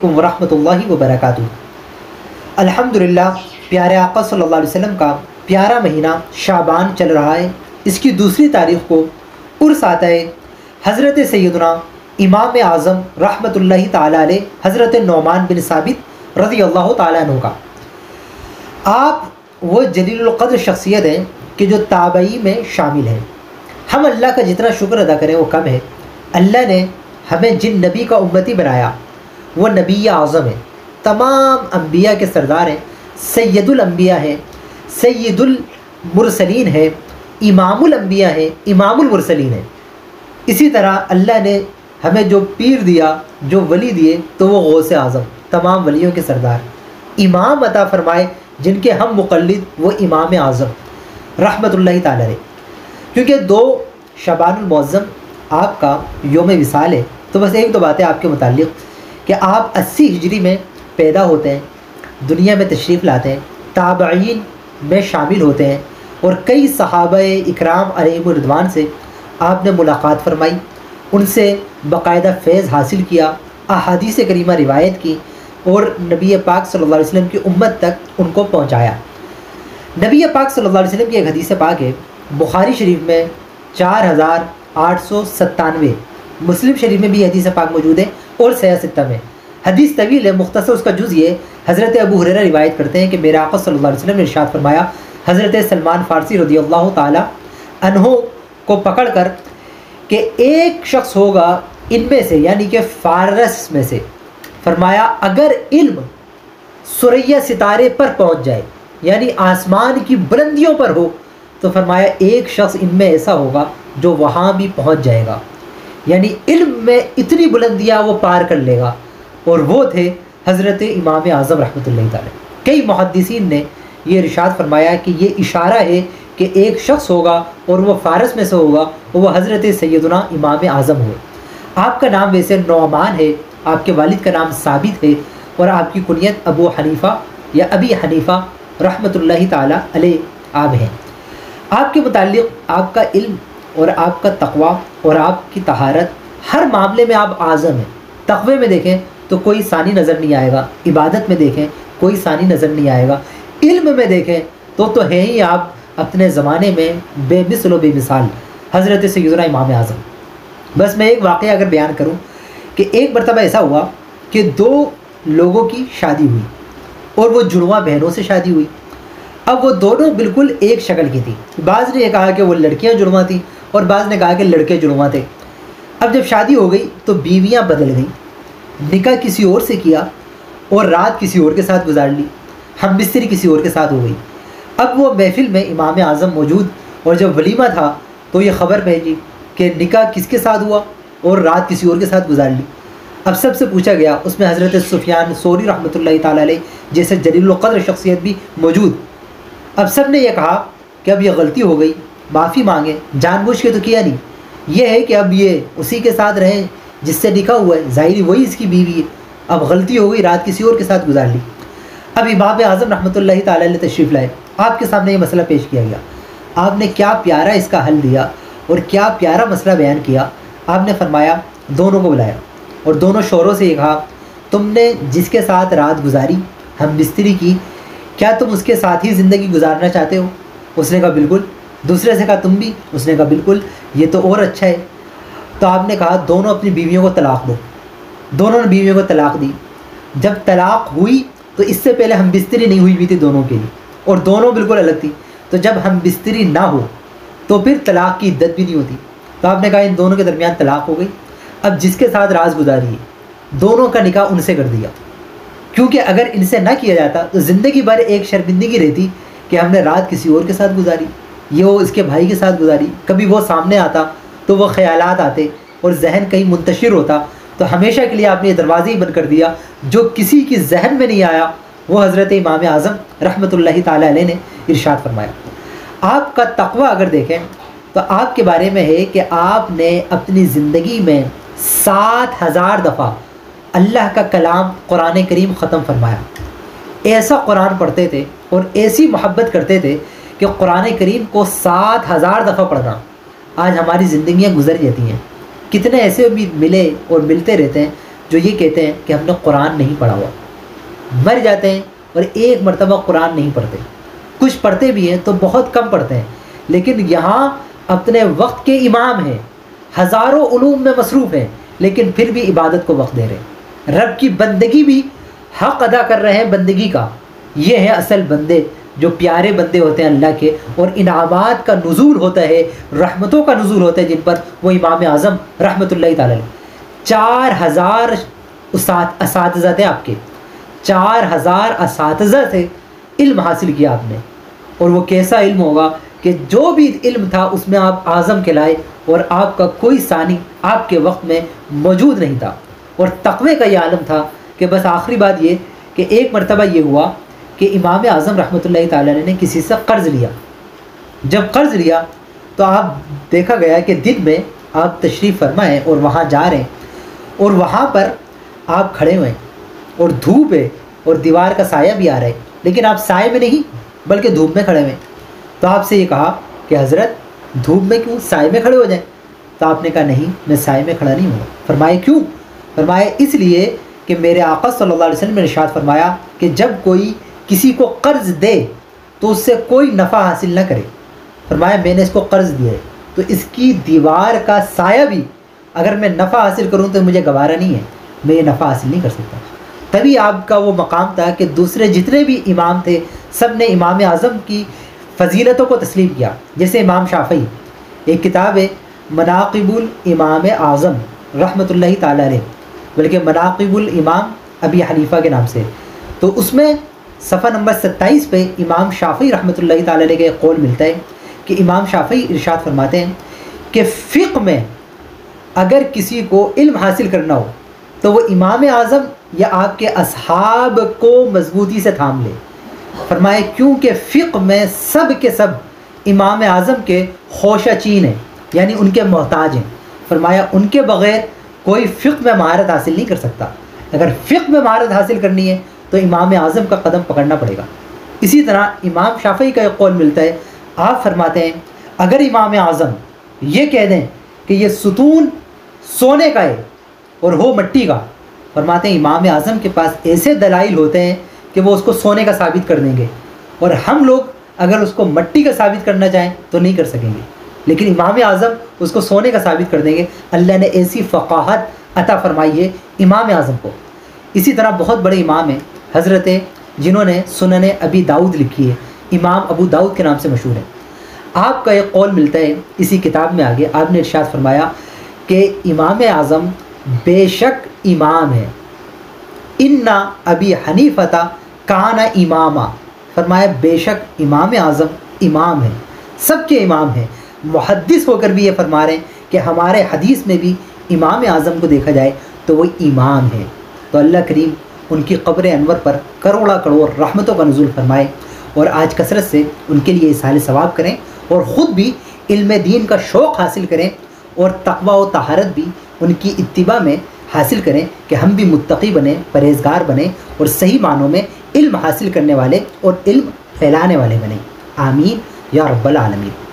वरहमतुल्लाहि वबरकातुहू। अल्हम्दुलिल्लाह, प्यारे आका सल्लल्लाहु अलैहि वसल्लम का प्यारा महीना शाबान चल रहा है। इसकी दूसरी तारीख़ को उर्स आता है हज़रत सैयदना इमाम आज़म रहमतुल्लाहि ताला अलैह हज़रत नौमान बिन साबित रज़ी अल्लाह ताला अन्हु का। आप वो जलीलुल क़द्र शख्सियत हैं कि जो ताबई में शामिल हैं। हम अल्लाह का जितना शुक्र अदा करें वो कम है। अल्लाह ने हमें जिन नबी का उम्मती बनाया वो नबी आज़म है, तमाम अम्बिया के सरदार हैं, सैयदुल अम्बिया हैं, सैयदुल मुरसलीन है, इमामुल अम्बिया है, इमामुल मुरसलीन है। इसी तरह अल्लाह ने हमें जो पीर दिया, जो वली दिए, तो वो गौसे आज़म, तमाम वलियों के सरदार, इमाम अता फरमाए जिनके हम मुक़ल्लिद, वो इमाम आज़म रहमतुल्लाहि ताला अलैह। क्योंकि 2 शबानुल मुअज़्ज़म आपका योम विसाल है, तो बस एक दो बातें आपके मुताल्लिक़ कि आप 80 हिजरी में पैदा होते हैं, दुनिया में तशरीफ़ लाते हैं, ताबईन में शामिल होते हैं और कई सहाबाए इकराम अलैहिमुर रिदवान से आपने मुलाकात फ़रमाई, उनसे बाकायदा फैज़ हासिल किया, अहादीस करीमा रिवायत की और नबी पाक सल्लल्लाहु अलैहि वसल्लम की उम्मत तक उनको पहुँचाया। नबी पाक सल्लल्लाहु अलैहि वसल्लम की एक हदीस पाक है, बुखारी शरीफ में 4897, मुस्लिम शरीफ में भी हदीस पाक मौजूद है और सहीह सित्ता में। हदीस तवील है, मुख्तसर उसका जुज़ ये, हज़रत अबू हुरैरा रिवायत करते हैं कि मेरे आका सल्लल्लाहु अलैहि वसल्लम ने इरशाद फरमाया, हज़रत सलमान फ़ारसी रज़ियल्लाहु ताला अन्हु को पकड़ कर कि एक शख्स होगा इनमें से, यानी कि फ़ारस में से, फरमाया अगर इल्म सुरैया सितारे पर पहुँच जाए, यानी आसमान की बुलंदियों पर हो, तो फरमाया एक शख्स इनमें ऐसा होगा जो वहाँ भी पहुँच जाएगा, यानी इल्म में इतनी बुलंदियाँ वो पार कर लेगा। और वो थे हज़रत इमाम आज़म रहमतुल्लाहि ताला। कई मुहद्दिसीन ने ये इरशाद फरमाया कि ये इशारा है कि एक शख्स होगा और वो फ़ारस में से होगा और वह हज़रत सैयदना इमाम आज़म हो। आपका नाम वैसे नौमान है, आपके वालिद का नाम साबित है और आपकी कुनियत अबू हनीफ़ा या अबी हनीफ़ा रहमतुल्लाहि ताला अलैह आप हैं। आपके मुताल्लिक़ आपका इल्म और आपका तक़वा और आपकी तहारत, हर मामले में आप आज़म हैं। तक़वे में देखें तो कोई सानी नज़र नहीं आएगा, इबादत में देखें कोई सानी नज़र नहीं आएगा, इल्म में देखें तो है ही आप अपने ज़माने में बेमिसल व बेमिसाल हज़रत सैयदना इमाम आज़म। बस मैं एक वाक़या अगर बयान करूं कि एक मरतबा ऐसा हुआ कि 2 लोगों की शादी हुई और वो जुड़वा बहनों से शादी हुई। अब वो दोनों बिल्कुल एक शक्ल की थी। बाज़ ने कहा कि वो लड़कियां जुड़वा थी और बाज़ ने कहा कि लड़के जुड़वा थे। अब जब शादी हो गई तो बीवियां बदल गई, निकाह किसी और से किया और रात किसी और के साथ गुजार ली, हम बिस्तरी किसी और के साथ हो गई। अब वो महफिल में इमाम आज़म मौजूद और जब वलीमा था तो ये ख़बर भेजी कि निकाह किसके साथ हुआ और रात किसी और के साथ गुजार ली। अब सबसे पूछा गया, उसमें हज़रत सुफियान सौरी रहमतुल्लाहि ताला अलैह जैसे जलीलुल क़द्र शख्सियत भी मौजूद। अब सब ने यह कहा कि अब ये गलती हो गई, माफ़ी मांगे, जानबूझ के तो किया नहीं। यह है कि अब ये उसी के साथ रहें जिससे निकाह हुआ है, ज़ाहिरी वही इसकी बीवी है, अब गलती हो गई, रात किसी और के साथ गुजार ली। अब इमाम आज़म रहमतुल्लाहि ताला अलैह तशरीफ़ लाए, आपके सामने ये मसला पेश किया गया। आपने क्या प्यारा इसका हल दिया और क्या प्यारा मसला बयान किया। आपने फरमाया, दोनों को बुलाया और दोनों शोरों से ये कहा, तुमने जिसके साथ रात गुजारी, हम बिस्तरी की, क्या तुम उसके साथ ही ज़िंदगी गुजारना चाहते हो? उसने कहा बिल्कुल। दूसरे से कहा तुम भी? उसने कहा बिल्कुल, ये तो और अच्छा है। तो आपने कहा दोनों अपनी बीवियों को तलाक़ दो। दोनों ने बीवियों को तलाक़ दी। जब तलाक़ हुई तो इससे पहले हम बिस्तरी नहीं हुई थी दोनों के लिए और दोनों बिल्कुल अलग थी। तो जब हम बिस्तरी ना हो तो फिर तलाक़ की इद्दत भी नहीं होती। तो आपने कहा इन दोनों के दरमियान तलाक़ हो गई। अब जिसके साथ राज गुजारी है, दोनों का निकाह उनसे कर दिया, क्योंकि अगर इनसे ना किया जाता तो ज़िंदगी भर एक शर्मिंदगी रहती कि हमने रात किसी और के साथ गुजारी, ये वो इसके भाई के साथ गुजारी। कभी वो सामने आता तो वो ख़यालात आते और जहन कहीं मुंतशिर होता। तो हमेशा के लिए आपने ये दरवाज़े ही बंद कर दिया। जो किसी की जहन में नहीं आया वो हज़रत इमाम आज़म रहमतुल्लाहि ताला अलैह ने इरशाद फरमाया। आपका तक़वा अगर देखें तो आपके बारे में है कि आपने अपनी ज़िंदगी में 7000 दफ़ा अल्लाह का कलाम कुरान करीम ख़त्म फरमाया। ऐसा कुरान पढ़ते थे और ऐसी मोहब्बत करते थे कि कुरान करीम को 7000 दफ़ा पढ़ना आज हमारी ज़िंदगियाँ गुजर जाती हैं। कितने ऐसे भी मिले और मिलते रहते हैं جو یہ کہتے ہیں کہ ہم نے قرآن نہیں پڑھا ہوا، مر جاتے ہیں اور ایک مرتبہ قرآن نہیں پڑھتے، کچھ پڑھتے بھی ہیں تو بہت کم پڑھتے ہیں، لیکن یہاں اپنے وقت کے امام ہیں، ہزاروں علوم میں مصروف ہیں، لیکن پھر بھی عبادت کو وقت دے رہے ہیں، رب کی بندگی بھی حق ادا کر رہے ہیں بندگی کا۔ یہ ہیں اصل بندے جو پیارے بندے ہوتے ہیں اللہ کے، اور انعامات کا نزول ہوتا ہے، رحمتوں کا نزول ہوتا ہے جن پر، وہ امام اعظم رحمۃ اللہ تعالی علیہ۔ 4000 اساتذہ تھے آپ کے، 4000 اساتذہ سے علم حاصل کیا آپ نے، اور وہ کیسا علم ہوگا کہ جو بھی علم تھا اس میں آپ اعظم کہلائے، اور آپ کا کوئی ثانی آپ کے وقت میں موجود نہیں تھا، اور تقوی کا یہ عالم تھا کہ بس آخری بات یہ کہ ایک مرتبہ یہ ہوا کہ امام اعظم رحمۃ اللہ تعالی علیہ نے کسی سے قرض لیا۔ جب قرض لیا تو آپ دیکھا گیا کہ دن میں آپ تشریف فرما ہیں اور وہاں جا رہے ہیں، اور وہاں پر آپ کھڑے ہوئے ہیں اور دھوپ ہے اور دیوار کا سایہ بھی آ رہا ہے، لیکن آپ سائے میں نہیں بلکہ دھوپ میں کھڑے ہوئے ہیں۔ تو آپ سے یہ کہا کہ حضرت دھوپ میں کیوں، سائے میں کھڑے ہو جائیں۔ تو آپ نے کہا نہیں، میں سائے میں کھڑا نہیں ہوں۔ فرمائے کیوں؟ فرمائے اس لیے کہ میرے آقا صلی اللہ علیہ وسلم نے ارشاد فرمایا کہ جب کوئی کسی کو قرض دے تو اس سے کوئی نفع حاصل نہ کرے۔ فرمایا میں نے اس کو قرض دیا ہے تو اس کی دیوار کا سایہ بھی اگر میں نفع حاصل کروں تو مجھے گوارا نہیں ہے، میں یہ نفع حاصل نہیں کر سکتا۔ تبھی آپ کا وہ مقام تھا کہ دوسرے جتنے بھی امام تھے سب نے امام اعظم کی فضیلتوں کو تسلیم کیا۔ جیسے امام شافعی، ایک کتاب ہے مناقب الامام اعظم رحمۃ اللہ تعالی علیہ، بلکہ مناقب الامام ابی حنیفہ کے نام سے، تو اس میں صفحہ نمبر 27 پہ امام شافعی رحمۃ اللہ تعالی علیہ کا ایک قول ملتا ہے کہ امام شافعی ارشاد فرماتے ہیں کہ فقہ میں اگر کسی کو علم حاصل کرنا ہو تو وہ امام اعظم یا آپ کے اصحاب کو مضبوطی سے تھام لے۔ فرمائے کیونکہ فقہ میں سب کے سب امام اعظم کے خوشہ چین ہیں، یعنی ان کے محتاج ہیں۔ فرمایا ان کے بغیر کوئی فقہ میں مہارت حاصل نہیں کر سکتا، اگر فقہ میں مہارت حاصل کرنی ہے تو امام اعظم کا قدم پکڑنا پڑے گا۔ اسی طرح امام شافعی کا ایک قول ملتا ہے، آپ فرماتے ہیں اگر امام اعظم یہ کہہ دیں کہ یہ ستون سونے کا ہے اور ہو مٹی کا، فرماتے ہیں امام اعظم کے پاس ایسے دلائل ہوتے ہیں کہ وہ اس کو سونے کا ثابت کر دیں گے، اور ہم لوگ اگر اس کو مٹی کا ثابت کرنا چاہیں تو نہیں کر سکیں گے، لیکن امام اعظم اس کو سونے کا ثابت کر دیں گے۔ اللہ نے ایسی فقاہت عطا فرمائی ہے امام اعظم کو۔ اسی طرح بہت بڑے امام ہیں حضرت جنہوں نے سنن ابی داؤد لکھی ہے، امام ابو داؤد کے نام سے مشہور ہے۔ آپ کا ایک قول ملتا ہے اسی کتاب میں آگے، آپ نے ارشاد فرمایا کہ امام اعظم بے شک امام ہے، اِنَّ ابی حنیفۃ کان اماما۔ فرمایا بے شک امام اعظم امام ہے، سب کے امام ہیں۔ محدث ہو کر بھی یہ فرما رہے ہیں کہ ہمارے حدیث میں بھی امام اعظم کو دیکھا جائے تو وہ امام ہے۔ تو اللہ کریم ان کی قبر انور پر کروڑا کروڑ رحمتوں کا نزول فرمائے، اور آج کثرت سے ان کے لیے اصحال ثواب کریں، اور خود بھی علم دین کا شوق حاصل کریں، اور تقوی و طہارت بھی ان کی اتباع میں حاصل کریں کہ ہم بھی متقی بنیں، پرہیزگار بنیں، اور صحیح معنوں میں علم حاصل کرنے والے اور علم پھیلانے والے بنیں۔ آمین یا رب العالمین۔